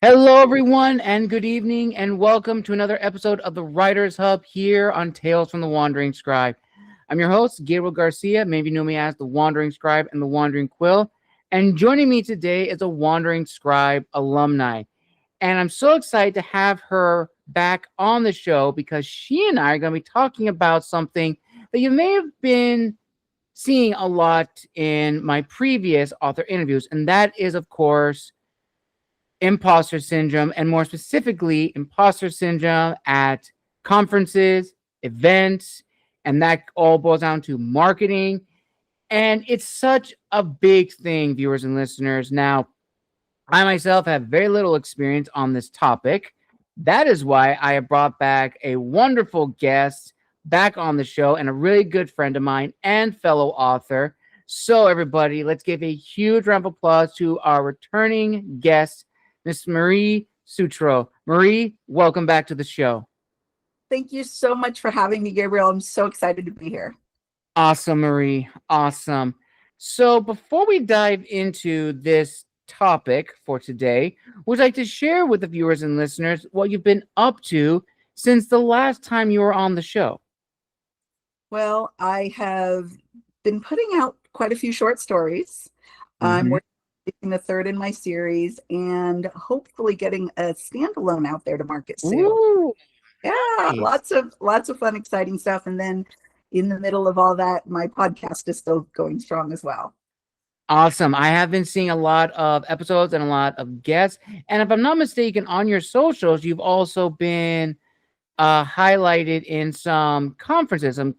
Hello, everyone, and good evening, and welcome to another episode of the Writers Hub here on Tales from the Wandering Scribe. I'm your host, Gabriel Garcia. Maybe you know me as the Wandering Scribe and the Wandering Quill. And joining me today is a Wandering Scribe alumni. And I'm so excited to have her back on the show because she and I are going to be talking about something that you may have been seeing a lot in my previous author interviews, and that is, of course, imposter syndrome, and more specifically, imposter syndrome at conferences, events, and that all boils down to marketing. And it's such a big thing, viewers and listeners. Now, I myself have very little experience on this topic. That is why I have brought back a wonderful guest back on the show and a really good friend of mine and fellow author. So, everybody, let's give a huge round of applause to our returning guest, Miss Marie Sutro. Marie, welcome back to the show. Thank you so much for having me, Gabriel. I'm so excited to be here. Awesome, Marie. Awesome. So before we dive into this topic for today, would you like to share with the viewers and listeners what you've been up to since the last time you were on the show? Well, I have been putting out quite a few short stories. I'm Mhm. working on the third in my series and hopefully getting a standalone out there to market soon. Ooh, Yeah, nice. lots of fun, exciting stuff. And then in the middle of all that, my podcast is still going strong as well. Awesome. I have been seeing a lot of episodes and a lot of guests. And if I'm not mistaken, on your socials, you've also been highlighted in some conferences, some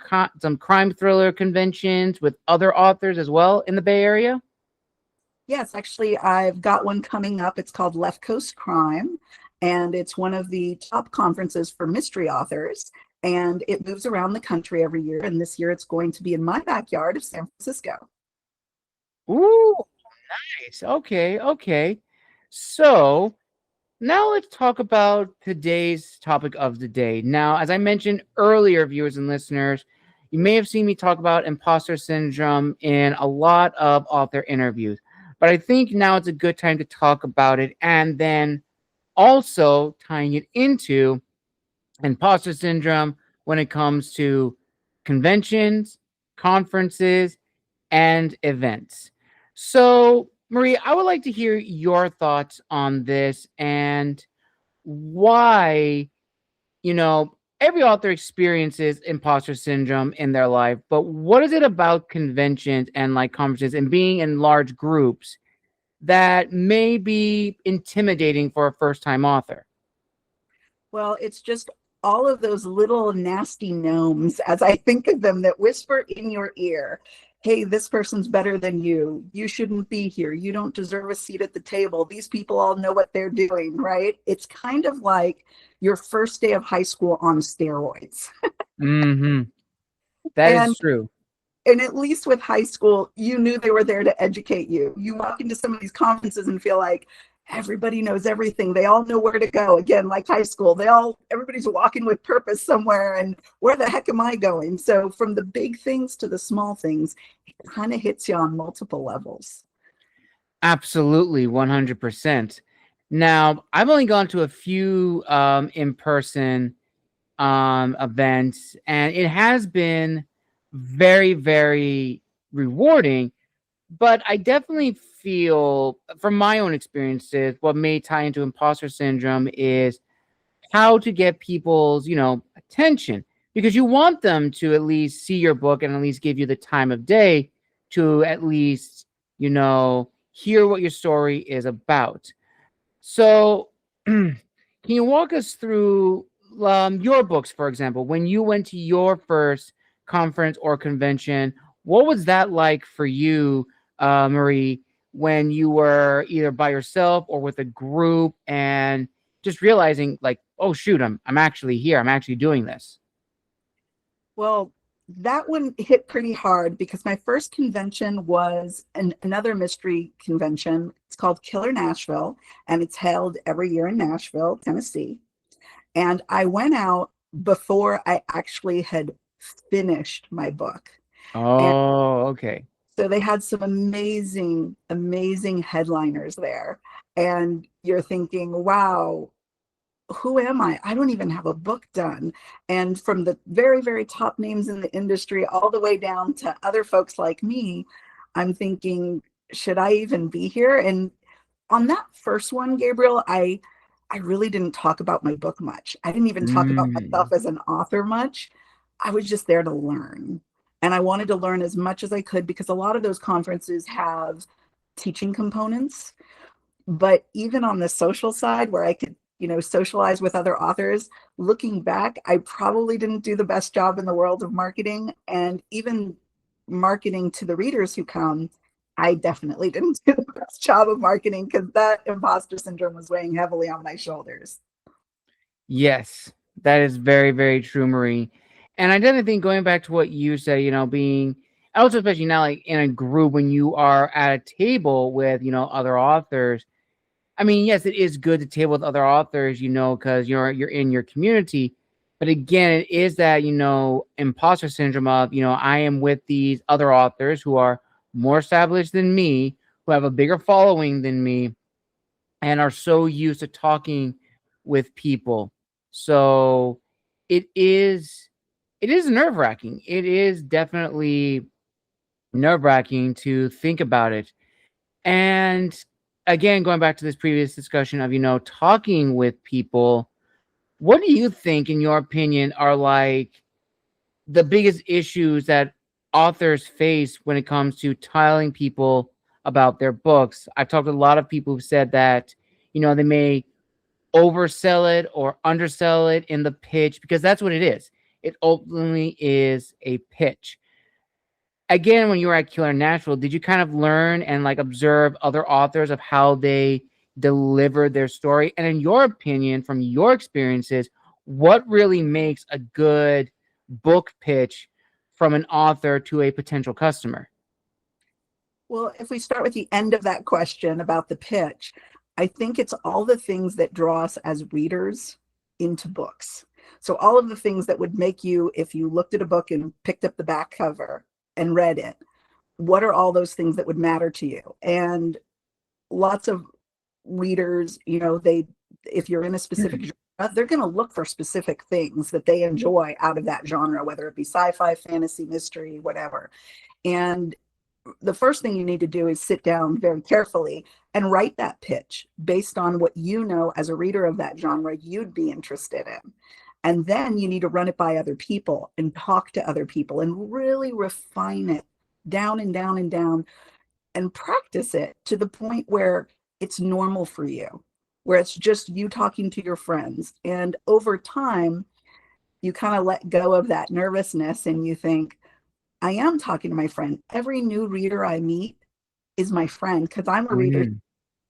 crime thriller conventions with other authors as well in the Bay Area. Yes, actually, I've got one coming up. It's called Left Coast Crime, and it's one of the top conferences for mystery authors. And it moves around the country every year. And this year it's going to be in my backyard of San Francisco. Ooh, nice. Okay, okay. So now let's talk about today's topic of the day. Now, as I mentioned earlier, viewers and listeners, you may have seen me talk about imposter syndrome in a lot of author interviews, but I think now it's a good time to talk about it and then also tying it into imposter syndrome when it comes to conventions, conferences, and events. So, Marie, I would like to hear your thoughts on this and why, every author experiences imposter syndrome in their life, but what is it about conventions and like conferences and being in large groups that may be intimidating for a first time author? Well, it's just all of those little nasty gnomes, as I think of them, that whisper in your ear, hey, this person's better than you. You shouldn't be here. You don't deserve a seat at the table. These people all know what they're doing, right? It's kind of like your first day of high school on steroids. Mm-hmm. That is And true. and at least with high school, you knew they were there to educate you. You walk into some of these conferences and feel like everybody knows everything. They all know where to go. Again, like high school, everybody's walking with purpose somewhere. And where the heck am I going? So from the big things to the small things, it kind of hits you on multiple levels. Absolutely, 100%. Now, I've only gone to a few in person events, and it has been very, very rewarding. But I definitely feel, from my own experiences, what may tie into imposter syndrome is how to get people's, attention, because you want them to at least see your book and at least give you the time of day to at least, hear what your story is about. So, can you walk us through your books, for example, when you went to your first conference or convention? What was that like for you, Marie, when you were either by yourself or with a group and just realizing, like, oh shoot, I'm actually here. I'm actually doing this. Well, that one hit pretty hard because my first convention was another mystery convention. It's called Killer Nashville, and it's held every year in Nashville, Tennessee. And I went out before I actually had finished my book. And Oh, okay. So they had some amazing, amazing headliners there. And you're thinking, wow, who am I? I don't even have a book done. And from the very, very top names in the industry, all the way down to other folks like me, I'm thinking, should I even be here? And on that first one, Gabriel, I really didn't talk about my book much. I didn't even talk about myself Mm. as an author much. I was just there to learn. And I wanted to learn as much as I could because a lot of those conferences have teaching components. But even on the social side where I could, socialize with other authors, looking back, I probably didn't do the best job in the world of marketing. And even marketing to the readers who come, I definitely didn't do the best job of marketing because that imposter syndrome was weighing heavily on my shoulders. Yes, that is very, very true, Marie. And I definitely think going back to what you said, being also especially now like in a group when you are at a table with, other authors. I mean, yes, it is good to table with other authors, because you're in your community. But again, it is that, imposter syndrome of, I am with these other authors who are more established than me, who have a bigger following than me, and are so used to talking with people. So it is nerve-wracking. It is definitely nerve-wracking to think about it. And again, going back to this previous discussion of, talking with people, what do you think, in your opinion, are like the biggest issues that authors face when it comes to telling people about their books? I've talked to a lot of people who said that, they may oversell it or undersell it in the pitch because that's what it is. It ultimately is a pitch. Again, when you were at Killer Natural, did you kind of learn and like observe other authors of how they deliver their story? And in your opinion, from your experiences, what really makes a good book pitch from an author to a potential customer? Well, if we start with the end of that question about the pitch, I think it's all the things that draw us as readers into books. So, all of the things that would make you, if you looked at a book and picked up the back cover and read it, what are all those things that would matter to you? And lots of readers, if you're in a specific genre, they're going to look for specific things that they enjoy out of that genre, whether it be sci-fi, fantasy, mystery, whatever. And the first thing you need to do is sit down very carefully and write that pitch based on what you know as a reader of that genre you'd be interested in. And then you need to run it by other people and talk to other people and really refine it down and down and down and practice it to the point where it's normal for you, where it's just you talking to your friends. And over time, you kind of let go of that nervousness and you think, I am talking to my friend. Every new reader I meet is my friend because I'm a reader. Mm.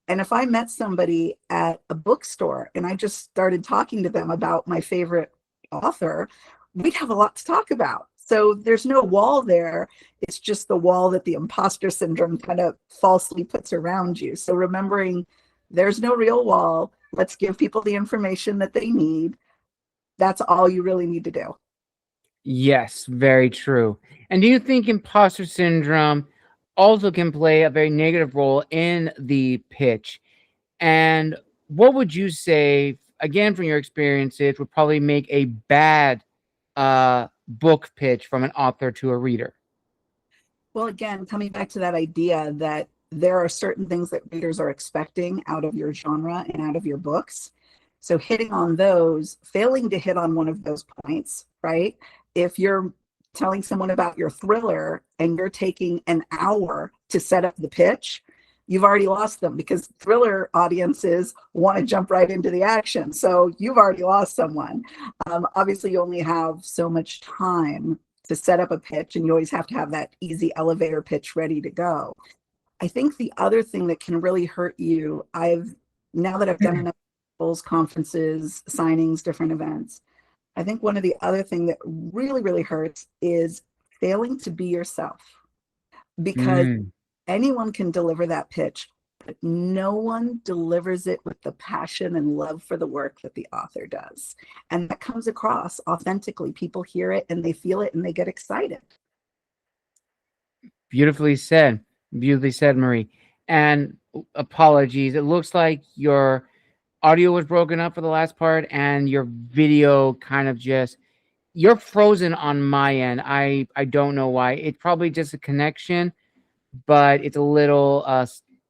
And if I met somebody at a bookstore and I just started talking to them about my favorite author, we'd have a lot to talk about. So there's no wall there. It's just the wall that the imposter syndrome kind of falsely puts around you. So remembering there's no real wall. Let's give people the information that they need. That's all you really need to do. Yes, very true. And do you think imposter syndrome also can play a very negative role in the pitch? And what would you say, again, from your experiences, would probably make a bad book pitch from an author to a reader? Well, again, coming back to that idea that there are certain things that readers are expecting out of your genre and out of your books. So hitting on those, failing to hit on one of those points, right? If you're telling someone about your thriller and you're taking an hour to set up the pitch, you've already lost them because thriller audiences want to jump right into the action. So you've already lost someone. Obviously, you only have so much time to set up a pitch, and you always have to have that easy elevator pitch ready to go. I think the other thing that can really hurt you, now that I've done enough conferences, signings, different events, I think one of the other thing that really, really hurts is failing to be yourself because Mm. anyone can deliver that pitch, but no one delivers it with the passion and love for the work that the author does. And that comes across authentically. People hear it and they feel it and they get excited. Beautifully said. Beautifully said, Marie. And apologies. It looks like your audio was broken up for the last part and your video kind of just you're frozen on my end. I don't know why. It's probably just a connection, but it's a little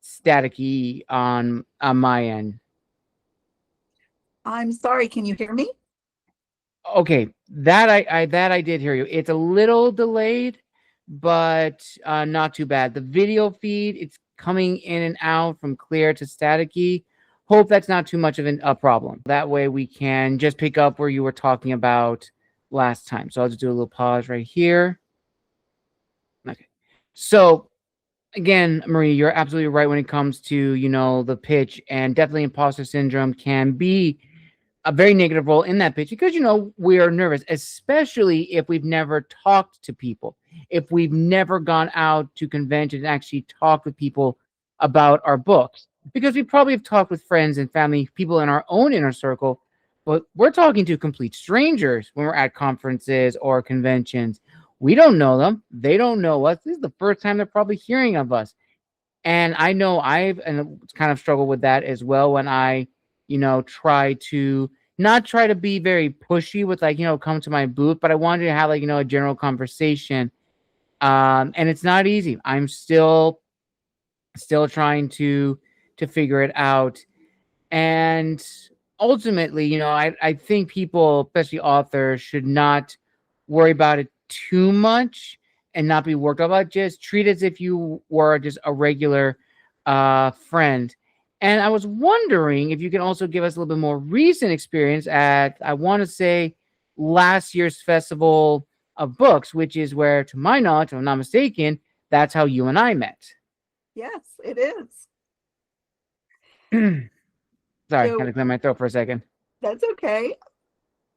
staticky on my end. I'm sorry, can you hear me? Okay, that I did hear you. It's a little delayed, but not too bad. The video feed, it's coming in and out from clear to staticky. Hope that's not too much of a problem. That way we can just pick up where you were talking about last time. So I'll just do a little pause right here. Okay. So again, Marie, you're absolutely right when it comes to, the pitch, and definitely imposter syndrome can be a very negative role in that pitch because we are nervous, especially if we've never talked to people, if we've never gone out to conventions and actually talked with people about our books, because we probably have talked with friends and family, people in our own inner circle, but we're talking to complete strangers when we're at conferences or conventions. We don't know them, they don't know us. This is the first time they're probably hearing of us. And I know I've kind of struggled with that as well when I, try to not try to be very pushy with like, come to my booth, but I wanted to have like, a general conversation. And it's not easy. I'm still trying to figure it out. And ultimately, I think people, especially authors, should not worry about it too much and not be worked up about it. Just treat it as if you were just a regular friend. And I was wondering if you can also give us a little bit more recent experience at, I want to say, last year's Festival of Books, which is where, to my knowledge, if I'm not mistaken, that's how you and I met. Yes, it is. Sorry, had So to clear my throat for a second. that's okay.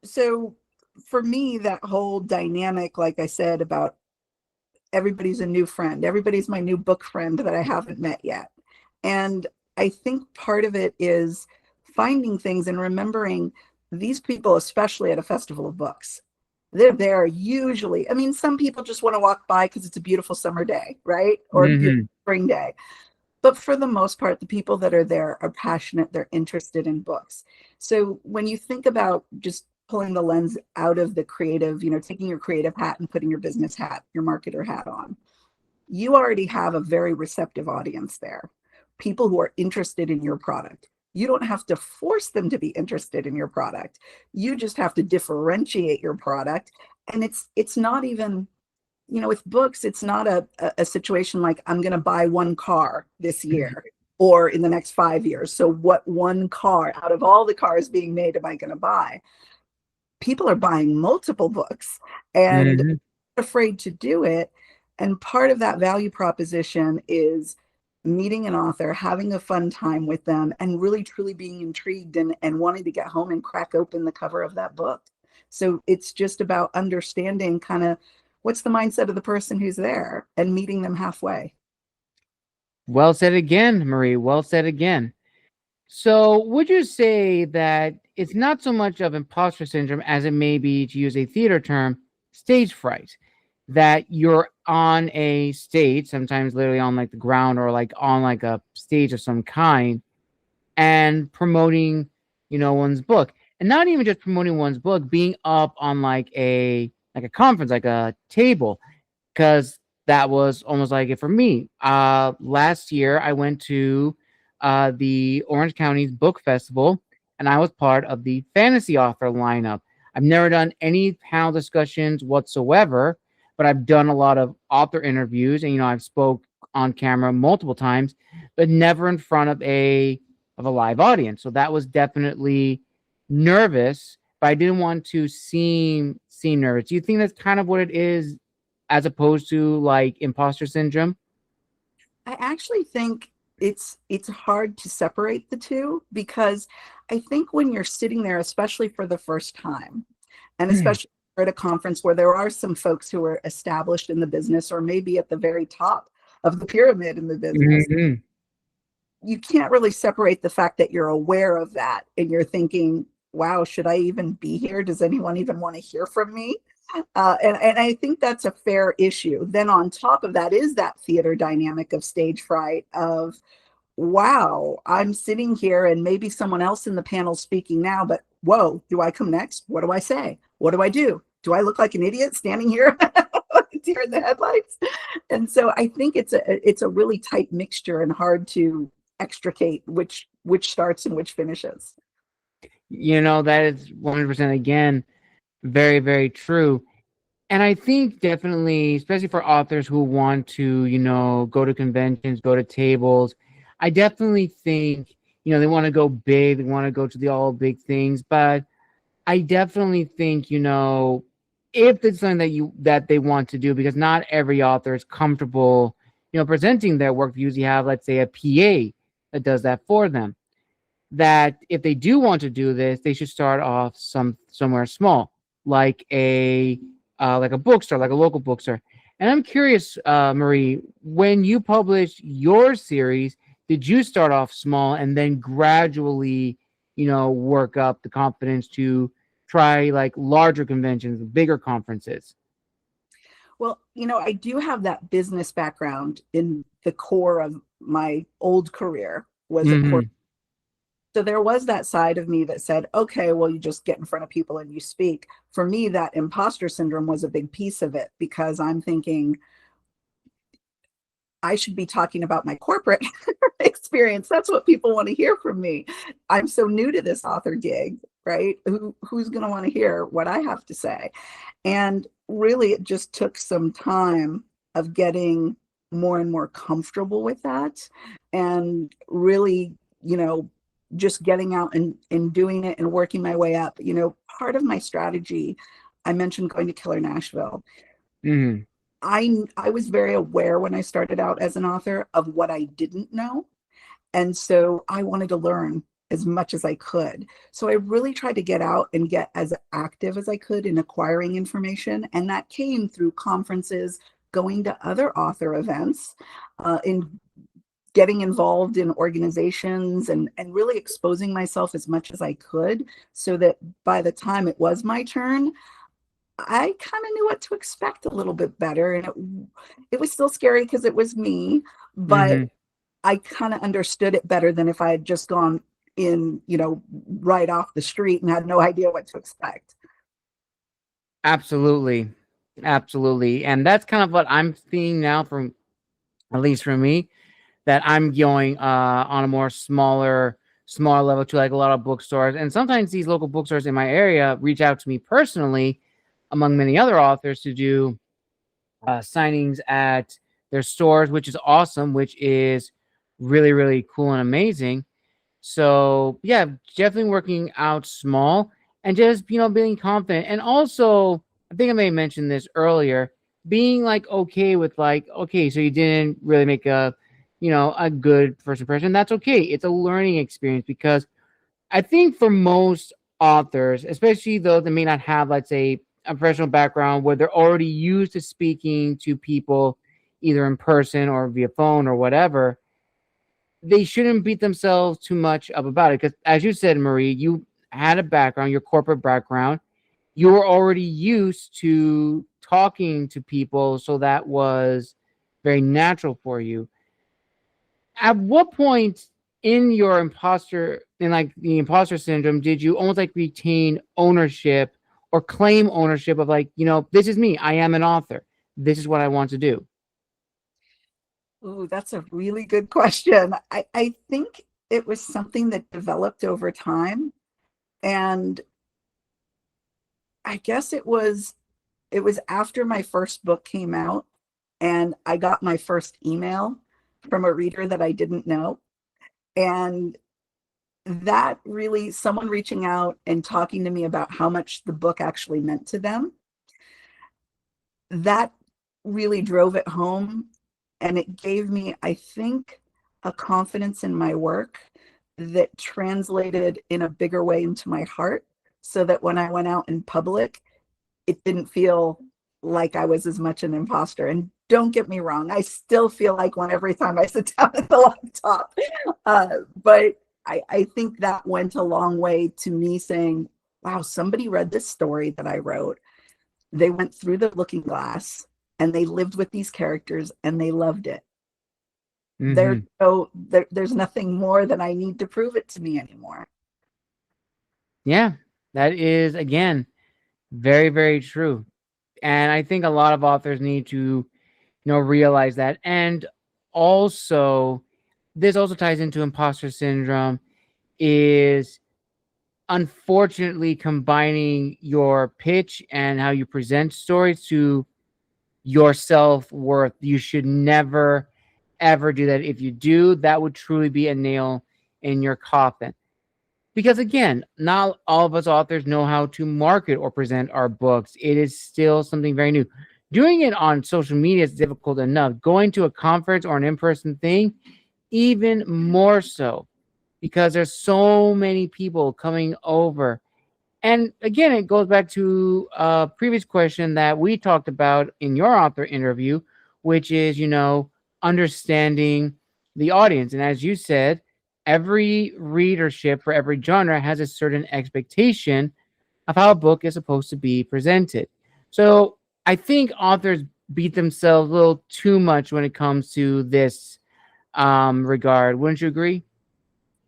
So for me, that whole dynamic, like I said, about everybody's a new friend, everybody's my new book friend that I haven't met yet. And I think part of it is finding things and remembering these people, especially at a festival of books. They're there usually. I mean, some people just want to walk by because it's a beautiful summer day, right? Or a beautiful spring day. But for the most part, the people that are there are passionate, they're interested in books. So when you think about just pulling the lens out of the creative, taking your creative hat and putting your business hat, your marketer hat on, you already have a very receptive audience there. People who are interested in your product. You don't have to force them to be interested in your product. You just have to differentiate your product. And it's not even, with books, it's not a situation like I'm going to buy one car this year or in the next 5 years. So what one car out of all the cars being made am I going to buy? People are buying multiple books and afraid to do it. And part of that value proposition is meeting an author, having a fun time with them, and really truly being intrigued and wanting to get home and crack open the cover of that book. So it's just about understanding kind of what's the mindset of the person who's there and meeting them halfway. Well said again, Marie. Well said again. So, would you say that it's not so much of imposter syndrome as it may be, to use a theater term, stage fright? That you're on a stage, sometimes literally on like the ground or like on like a stage of some kind, and promoting, one's book, and not even just promoting one's book, being up on like a conference, like a table, because that was almost like it for me. Last year, I went to the Orange County's book festival, and I was part of the fantasy author lineup. I've never done any panel discussions whatsoever, but I've done a lot of author interviews, and I've spoke on camera multiple times, but never in front of a live audience. So that was definitely nervous, but I didn't want to seem nervous. Do you think that's kind of what it is, as opposed to like imposter syndrome? I actually think it's hard to separate the two because I think when you're sitting there, especially for the first time, and especially at a conference where there are some folks who are established in the business or maybe at the very top of the pyramid in the business, you can't really separate the fact that you're aware of that and you're thinking, wow, should I even be here? Does anyone even want to hear from me? And I think that's a fair issue. Then on top of that is that theater dynamic of stage fright of, wow, I'm sitting here and maybe someone else in the panel speaking now, but whoa, do I come next? What do I say? What do I do? Do I look like an idiot standing here, deer in the headlights? And so I think it's a really tight mixture and hard to extricate which starts and which finishes. That is 100% again, very, very true. And I think definitely, especially for authors who want to, go to conventions, go to tables, I definitely think, they want to go big, they want to go to the all big things. But I definitely think, if it's something that they want to do, because not every author is comfortable, presenting their work. You usually have, let's say, a PA that does that for them. That if they do want to do this, they should start off somewhere small, like a bookstore, like a local bookstore. And I'm curious, Marie, when you published your series, did you start off small and then gradually, work up the confidence to try like larger conventions, bigger conferences? Well, I do have that business background. In the core of my old career was a corporate. Mm-hmm. So there was that side of me that said, okay, well, you just get in front of people and you speak. For me, that imposter syndrome was a big piece of it, because I'm thinking I should be talking about my corporate experience. That's what people want to hear from me. I'm so new to this author gig, right? Who's going to want to hear what I have to say? And really, it just took some time of getting more and more comfortable with that, and really, just getting out and doing it and working my way up. Part of my strategy, I mentioned going to Killer Nashville. Mm-hmm. I was very aware when I started out as an author of what I didn't know. And so I wanted to learn as much as I could. So I really tried to get out and get as active as I could in acquiring information. And that came through conferences, going to other author events, in getting involved in organizations, and really exposing myself as much as I could, so that by the time it was my turn, I kind of knew what to expect a little bit better. And it was still scary because it was me, but Mm-hmm. I kind of understood it better than if I had just gone in, right off the street and had no idea what to expect. Absolutely. Absolutely. And that's kind of what I'm seeing now, from at least for me, that I'm going on a more smaller level, to like a lot of bookstores. And sometimes these local bookstores in my area reach out to me personally, among many other authors, to do signings at their stores, which is awesome, which is really, really cool and amazing. So yeah, definitely working out small and just, being confident. And also, I think I may have mentioned this earlier, being like okay with like, okay, so you didn't really make a good first impression. That's okay. It's a learning experience, because I think for most authors, especially those that may not have, let's say, a professional background where they're already used to speaking to people either in person or via phone or whatever, they shouldn't beat themselves too much up about it. Because as you said, Marie, you had a background, your corporate background, you were already used to talking to people, so that was very natural for you. At what point in your like the imposter syndrome, did you almost like retain ownership or claim ownership of like, this is me, I am an author, this is what I want to do? Ooh, that's a really good question. I think it was something that developed over time. And I guess it was after my first book came out and I got my first email from a reader that I didn't know. And that really, someone reaching out and talking to me about how much the book actually meant to them, that really drove it home. And it gave me, I think, a confidence in my work that translated in a bigger way into my heart, so that when I went out in public, it didn't feel like I was as much an imposter. And don't get me wrong, I still feel like one every time I sit down at the laptop. But I think that went a long way to me saying, wow, somebody read this story that I wrote. They went through the looking glass and they lived with these characters and they loved it. Hmm. There's nothing more that I need to prove it to me anymore. Yeah, that is, again, very, very true. And I think a lot of authors need to, realize that. And also, this also ties into imposter syndrome, is unfortunately combining your pitch and how you present stories to your self-worth. You should never ever do that. If you do, that would truly be a nail in your coffin. Because again, not all of us authors know how to market or present our books. It is still something very new. Doing it on social media is difficult enough. Going to a conference or an in-person thing, even more so, because there's so many people coming over. And again, it goes back to a previous question that we talked about in your author interview, which is, understanding the audience. And as you said, every readership for every genre has a certain expectation of how a book is supposed to be presented. So I think authors beat themselves a little too much when it comes to this regard. Wouldn't you agree?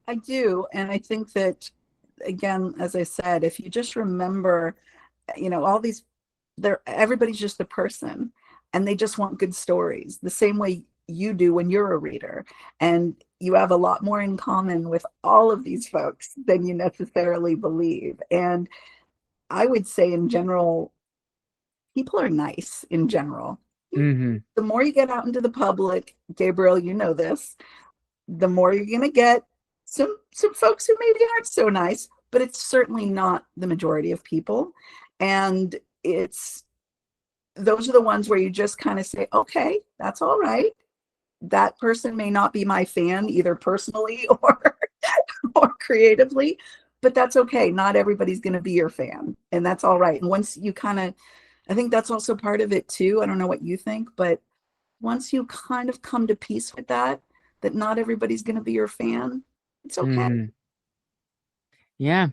I do. And I think that, again, as I said, if you just remember, all these, everybody's just a person and they just want good stories the same way you do when you're a reader. And you have a lot more in common with all of these folks than you necessarily believe. And I would say in general, people are nice in general. Mm-hmm. The more you get out into the public, Gabriel, you know this, the more you're going to get some folks who maybe aren't so nice, but it's certainly not the majority of people. And those are the ones where you just kind of say, okay, that's all right. That person may not be my fan either personally or creatively, but that's okay. Not everybody's going to be your fan, and that's all right. And once you kind of, I think that's also part of it too. I don't know what you think, but once you kind of come to peace with that not everybody's going to be your fan, it's okay. Mm-hmm. Yeah,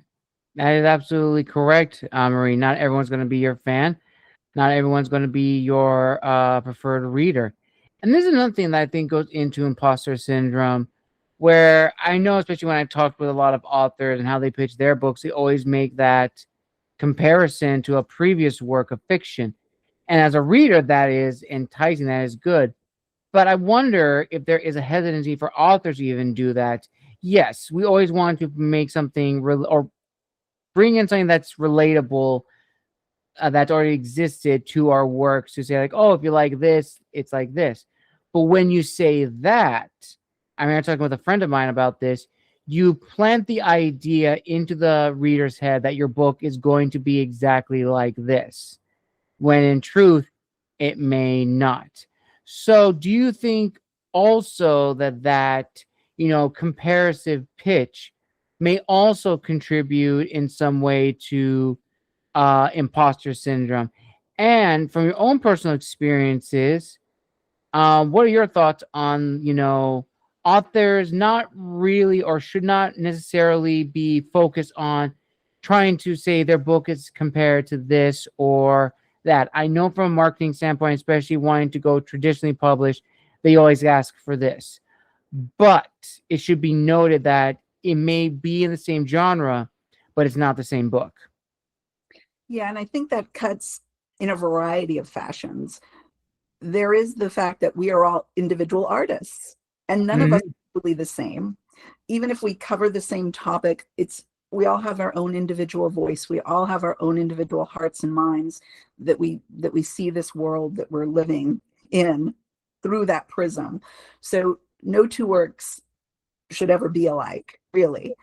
that is absolutely correct, Marie. Not everyone's going to be your fan. Not everyone's going to be your preferred reader. And this is another thing that I think goes into imposter syndrome, where I know, especially when I've talked with a lot of authors and how they pitch their books, they always make that comparison to a previous work of fiction. And as a reader, that is enticing, that is good. But I wonder if there is a hesitancy for authors to even do that. Yes, we always want to make something or bring in something that's relatable, that already existed to our works, to say like, oh, if you like this, it's like this. But when you say that, I mean, I'm talking with a friend of mine about this, you plant the idea into the reader's head that your book is going to be exactly like this, when in truth, it may not. So do you think also that comparative pitch may also contribute in some way to imposter syndrome? And from your own personal experiences, what are your thoughts on, authors not really or should not necessarily be focused on trying to say their book is compared to this or that? I know from a marketing standpoint, especially wanting to go traditionally published, they always ask for this. But it should be noted that it may be in the same genre, but it's not the same book. Yeah, and I think that cuts in a variety of fashions. There is the fact that we are all individual artists and none of us Mhm. are really the same. Even if we cover the same topic, we all have our own individual voice. We all have our own individual hearts and minds that we see this world that we're living in through that prism. So no two works should ever be alike, really.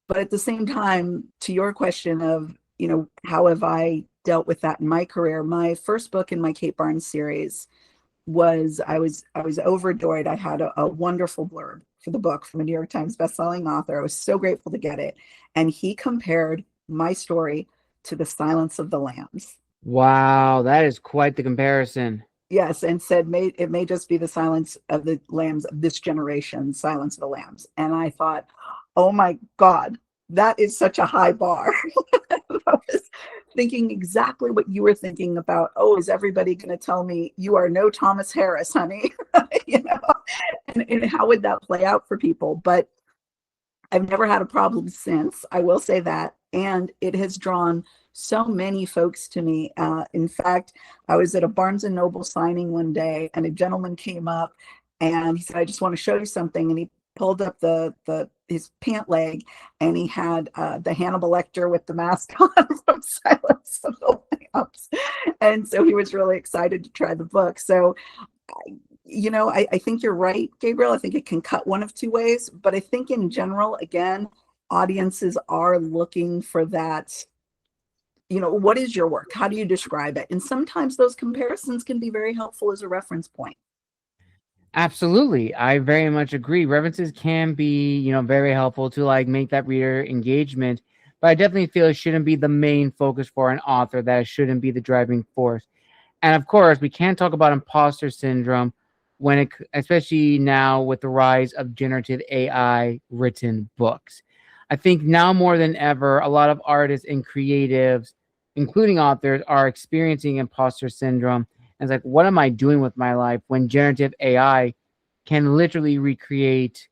But at the same time, to your question of, how have I dealt with that in my career? My first book in my Kate Barnes series was I was overjoyed. I had a wonderful blurb for the book from a New York Times bestselling author. I was so grateful to get it. And he compared my story to The Silence of the Lambs. Wow, that is quite the comparison. Yes, and said it may just be the silence of the lambs of this generation, Silence of the Lambs. And I thought, oh my God, that is such a high bar. I was thinking exactly what you were thinking about. Oh, is everybody going to tell me you are no Thomas Harris, honey? You know, and how would that play out for people? But I've never had a problem since, I will say that. And it has drawn so many folks to me. In fact, I was at a Barnes and Noble signing one day, and a gentleman came up and he said, I just want to show you something. And he pulled up his pant leg, and he had the Hannibal Lecter with the mask on from Silence of the Lambs. And so he was really excited to try the book. So I think you're right, Gabriel. I think it can cut one of two ways, but I think in general, again, audiences are looking for that. What is your work? How do you describe it? And sometimes those comparisons can be very helpful as a reference point. Absolutely. I very much agree. References can be, very helpful to like make that reader engagement, but I definitely feel it shouldn't be the main focus for an author, that it shouldn't be the driving force. And of course, we can't talk about imposter syndrome especially now with the rise of generative AI written books. I think now more than ever, a lot of artists and creatives, including authors, are experiencing imposter syndrome. And it's like, what am I doing with my life when generative AI can literally recreate,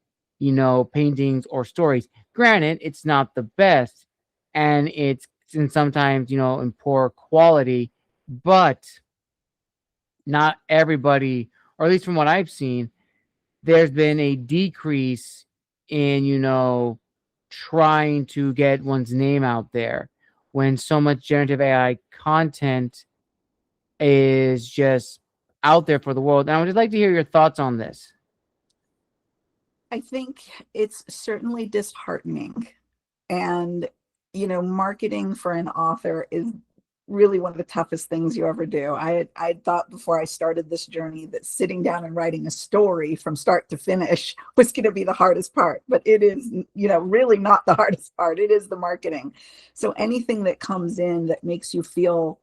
paintings or stories? Granted, it's not the best, and sometimes, in poor quality, but not everybody, or at least from what I've seen, there's been a decrease in, trying to get one's name out there when so much generative AI content is just out there for the world. And I would just like to hear your thoughts on this. I think it's certainly disheartening. And, marketing for an author is really one of the toughest things you ever do. I thought before I started this journey that sitting down and writing a story from start to finish was going to be the hardest part, but it is, really not the hardest part. It is the marketing. So anything that comes in that makes you feel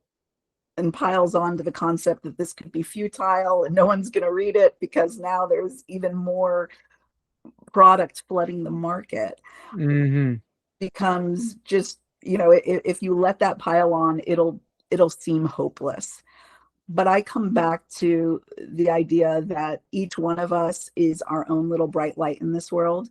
and piles on to the concept that this could be futile and no one's going to read it because now there's even more product flooding the market, Mm-hmm. becomes just, if you let that pile on, it'll seem hopeless. But I come back to the idea that each one of us is our own little bright light in this world.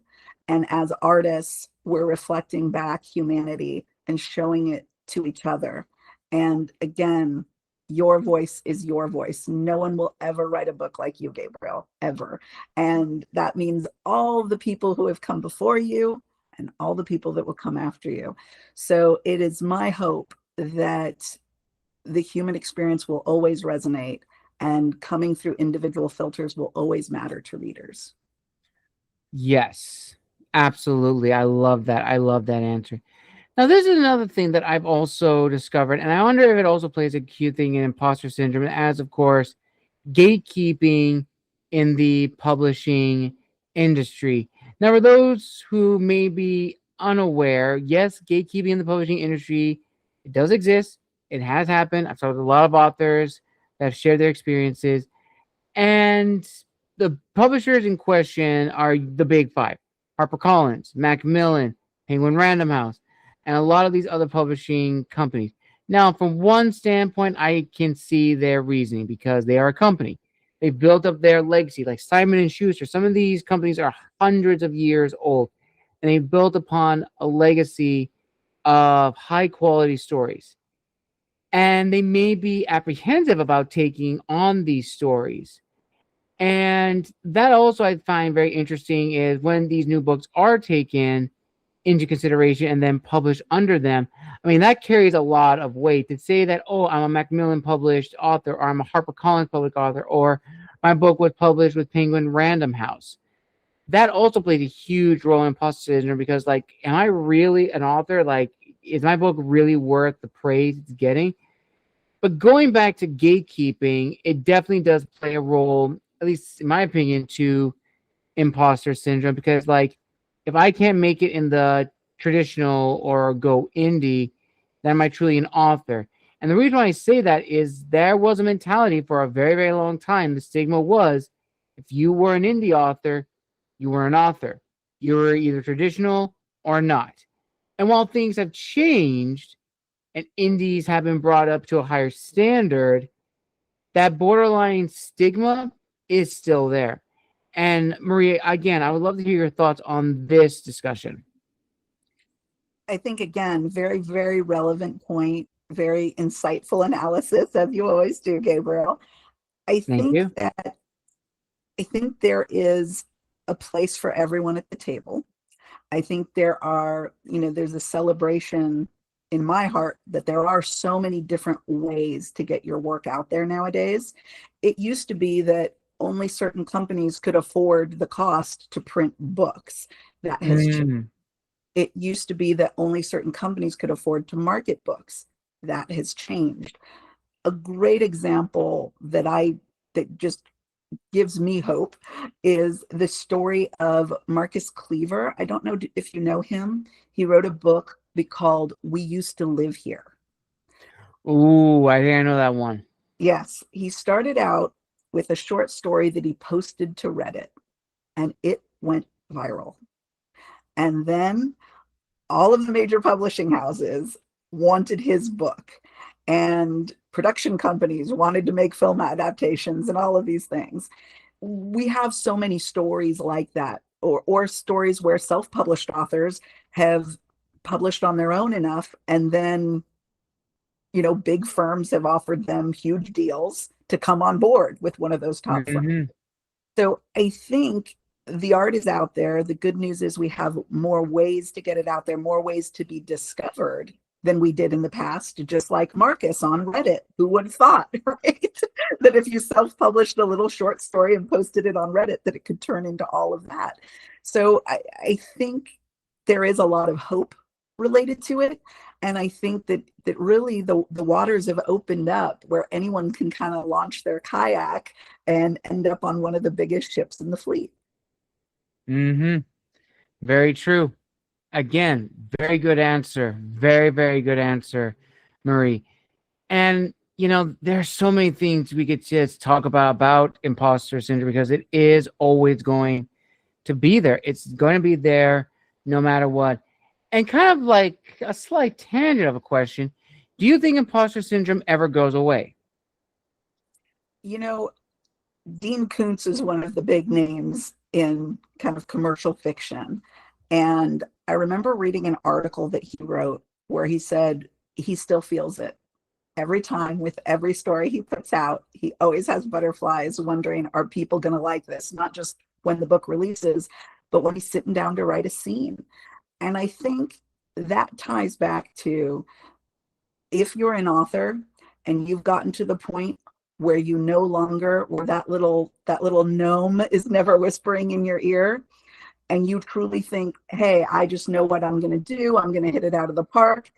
And as artists, we're reflecting back humanity and showing it to each other. And again, your voice is your voice. No one will ever write a book like you, Gabriel, ever. And that means all the people who have come before you and all the people that will come after you. So it is my hope that the human experience will always resonate, and coming through individual filters will always matter to readers. Yes, absolutely. I love that. I love that answer. Now, this is another thing that I've also discovered, and I wonder if it also plays a key thing in imposter syndrome, as, of course, gatekeeping in the publishing industry. Now, for those who may be unaware, yes, gatekeeping in the publishing industry, it does exist. It has happened. I've talked with a lot of authors that have shared their experiences, and the publishers in question are the big five: HarperCollins, Macmillan, Penguin Random House, and a lot of these other publishing companies. Now, from one standpoint, I can see their reasoning because they are a company. They've built up their legacy, like Simon and Schuster. Some of these companies are hundreds of years old, and they've built upon a legacy of high quality stories. And they may be apprehensive about taking on these stories. And that also I find very interesting is when these new books are taken into consideration and then published under them. I mean, that carries a lot of weight to say that, oh, I'm a Macmillan published author, or I'm a HarperCollins published author, or my book was published with Penguin Random House. That also plays a huge role in imposter syndrome because, like, am I really an author? Like, is my book really worth the praise it's getting? But going back to gatekeeping, it definitely does play a role, at least in my opinion, to imposter syndrome because, like, if I can't make it in the traditional or go indie, then am I truly an author? And the reason why I say that is there was a mentality for a very, very long time. The stigma was if you were an indie author, you were an author. You were either traditional or not. And while things have changed, and indies have been brought up to a higher standard, that borderline stigma is still there. And Maria, again, I would love to hear your thoughts on this discussion. I think, again, very, very relevant point, very insightful analysis, as you always do, Gabriel. I Thank think you. that I think there is a place for everyone at the table. I think there's a celebration in my heart that there are so many different ways to get your work out there nowadays. It used to be that only certain companies could afford the cost to print books. That has changed. Mm. It used to be that only certain companies could afford to market books. That has changed. A great example that just gives me hope is the story of Marcus Cleaver. I don't know if you know him. He wrote a book called We Used to Live Here. Ooh, I think I know that one. Yes, he started out with a short story that he posted to Reddit, and it went viral. And then all of the major publishing houses wanted his book, and production companies wanted to make film adaptations and all of these things. We have so many stories like that, or stories where self-published authors have published on their own enough, and then big firms have offered them huge deals to come on board with one of those top firms. Mm-hmm. So I think the art is out there. The good news is we have more ways to get it out there, more ways to be discovered than we did in the past, just like Marcus on Reddit. Who would have thought, right? That if you self-published a little short story and posted it on Reddit, that it could turn into all of that. So I think there is a lot of hope related to it. And I think that really the waters have opened up where anyone can kind of launch their kayak and end up on one of the biggest ships in the fleet. Mm-hmm. Very true. Again, very good answer. Very, very good answer, Marie. And there's so many things we could just talk about imposter syndrome, because it is always going to be there. It's going to be there no matter what. And kind of like a slight tangent of a question, do you think imposter syndrome ever goes away? Dean Koontz is one of the big names in kind of commercial fiction. And I remember reading an article that he wrote where he said he still feels it. Every time with every story he puts out, he always has butterflies wondering, are people going to like this? Not just when the book releases, but when he's sitting down to write a scene. And I think that ties back to, if you're an author and you've gotten to the point where you no longer, or that little gnome is never whispering in your ear, and you truly think, hey, I just know what I'm going to do. I'm going to hit it out of the park.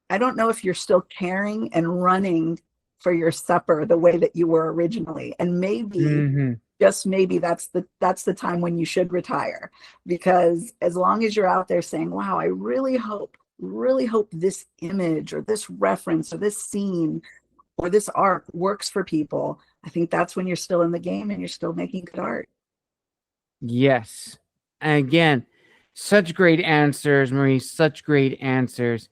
I don't know if you're still caring and running for your supper the way that you were originally. And maybe, Mm-hmm. just maybe, that's the time when you should retire. Because as long as you're out there saying, wow, I really hope this image or this reference or this scene or this art works for people, I think that's when you're still in the game and you're still making good art. Yes. And again, such great answers, Marie. Such great answers.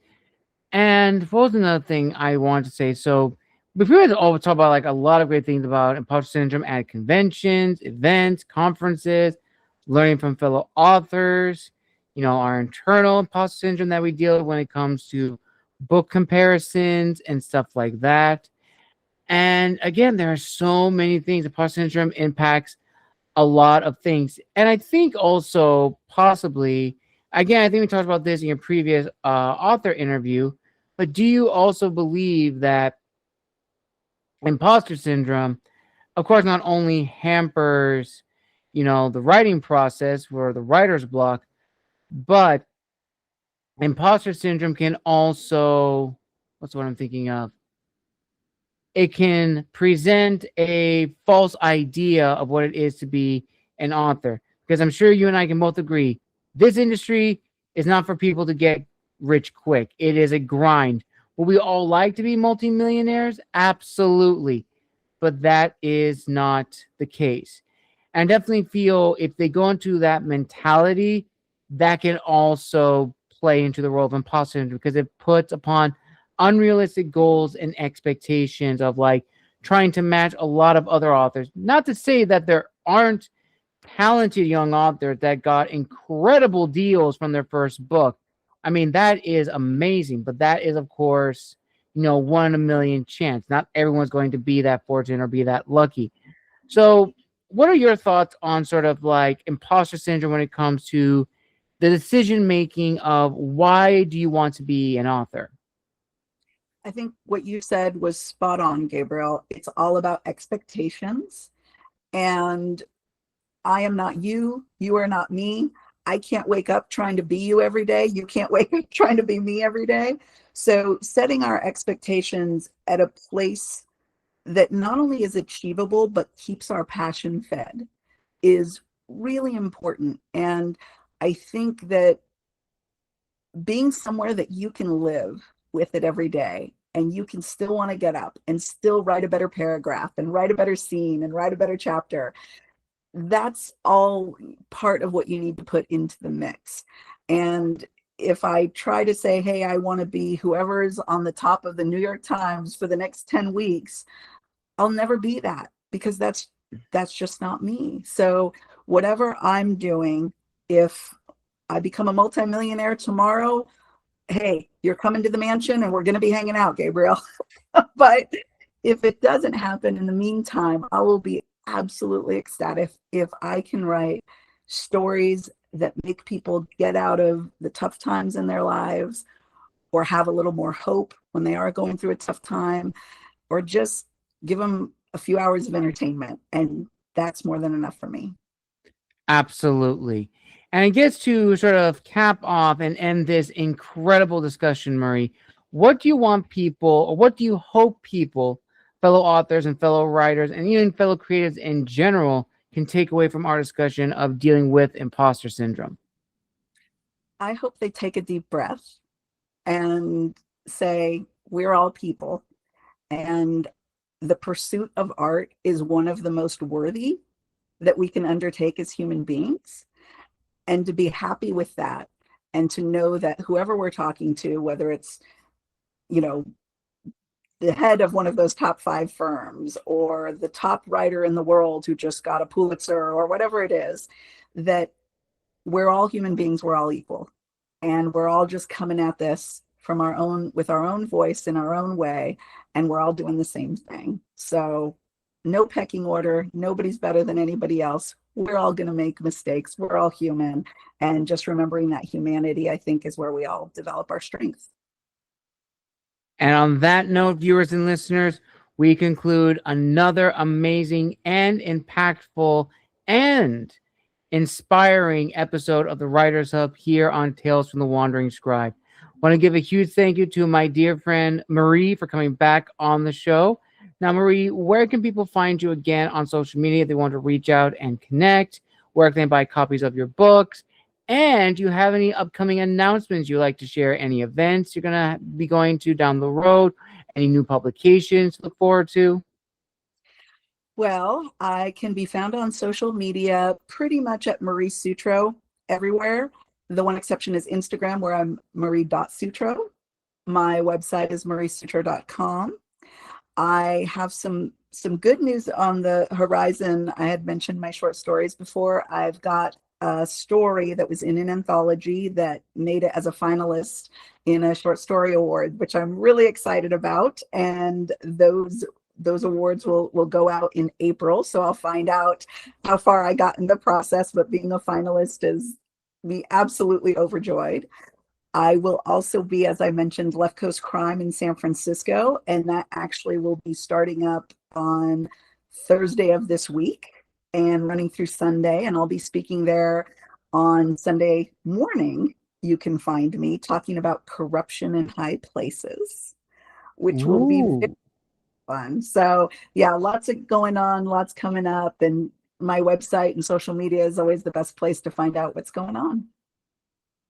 And what was another thing I wanted to say? So before we always talk about like a lot of great things about imposter syndrome at conventions, events, conferences, learning from fellow authors, our internal imposter syndrome that we deal with when it comes to book comparisons and stuff like that. And again, there are so many things. Imposter syndrome impacts a lot of things. And I think also possibly, again, I think we talked about this in your previous author interview, but do you also believe that imposter syndrome, of course, not only hampers, the writing process or the writer's block, but imposter syndrome can also, what's what I'm thinking of? It can present a false idea of what it is to be an author. Because I'm sure you and I can both agree, this industry is not for people to get rich quick. It is a grind. Would we all like to be multimillionaires? Absolutely. But that is not the case. And I definitely feel if they go into that mentality, that can also play into the role of imposter syndrome, because it puts upon unrealistic goals and expectations of like trying to match a lot of other authors. Not to say that there aren't talented young authors that got incredible deals from their first book. I mean, that is amazing, but that is, of course, one in a million chance. Not everyone's going to be that fortunate or be that lucky. So, what are your thoughts on sort of like imposter syndrome when it comes to the decision making of why do you want to be an author? I think what you said was spot on, Gabriel. It's all about expectations. And I am not you. You are not me. I can't wake up trying to be you every day. You can't wake up trying to be me every day. So setting our expectations at a place that not only is achievable, but keeps our passion fed is really important. And I think that being somewhere that you can live with it every day and you can still want to get up and still write a better paragraph and write a better scene and write a better chapter, that's all part of what you need to put into the mix. And if I try to say, hey, I want to be whoever's on the top of the New York Times for the next 10 weeks, I'll never be that, because that's just not me. So whatever I'm doing, if I become a multimillionaire tomorrow, hey, you're coming to the mansion and we're going to be hanging out, Gabriel. But if it doesn't happen in the meantime, I will be absolutely ecstatic if I can write stories that make people get out of the tough times in their lives, or have a little more hope when they are going through a tough time, or just give them a few hours of entertainment. And that's more than enough for me. Absolutely. And it gets to sort of cap off and end this incredible discussion, Marie. What do you want people, or what do you hope people, fellow authors and fellow writers, and even fellow creatives in general, can take away from our discussion of dealing with imposter syndrome? I hope they take a deep breath and say, we're all people. And the pursuit of art is one of the most worthy that we can undertake as human beings. And to be happy with that, and to know that whoever we're talking to, whether it's, the head of one of those top 5 firms, or the top writer in the world who just got a Pulitzer, or whatever it is, that we're all human beings, we're all equal. And we're all just coming at this from with our own voice in our own way. And we're all doing the same thing. So no pecking order. Nobody's better than anybody else. We're all going to make mistakes. We're all human. And just remembering that humanity, I think, is where we all develop our strength. And on that note, viewers and listeners, we conclude another amazing and impactful and inspiring episode of the Writers Hub here on Tales from the Wandering Scribe. I want to give a huge thank you to my dear friend Marie for coming back on the show. Now, Marie, where can people find you again on social media if they want to reach out and connect? Where can they buy copies of your books? And do you have any upcoming announcements you'd like to share? Any events you're going to be going to down the road? Any new publications to look forward to? Well, I can be found on social media pretty much at Marie Sutro everywhere. The one exception is Instagram, where I'm marie.sutro. My website is mariesutro.com. I have some good news on the horizon. I had mentioned my short stories before. I've got a story that was in an anthology that made it as a finalist in a short story award, which I'm really excited about. And those awards will go out in April. So I'll find out how far I got in the process, but being a finalist is me absolutely overjoyed. I will also be, as I mentioned, Left Coast Crime in San Francisco, and that actually will be starting up on Thursday of this week and running through Sunday, and I'll be speaking there on Sunday morning. You can find me talking about corruption in high places, which will be very fun. So yeah, lots of going on, lots coming up, and my website and social media is always the best place to find out what's going on.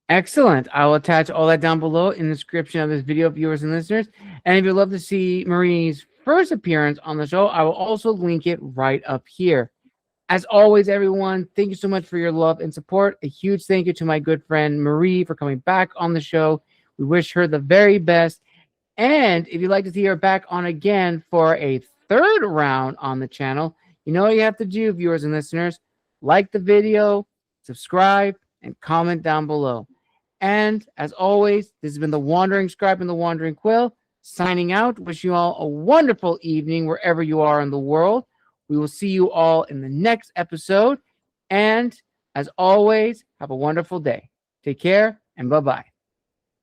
Excellent. I will attach all that down below in the description of this video, viewers and listeners. And if you'd love to see Marie's first appearance on the show, I will also link it right up here. As always, everyone, thank you so much for your love and support. A huge thank you to my good friend Marie for coming back on the show. We wish her the very best. And if you'd like to see her back on again for a third round on the channel, you know what you have to do, viewers and listeners. Like the video, subscribe, and comment down below. And as always, this has been the Wandering Scribe and the Wandering Quill, signing out. Wish you all a wonderful evening wherever you are in the world. We will see you all in the next episode. And as always, have a wonderful day. Take care and bye-bye.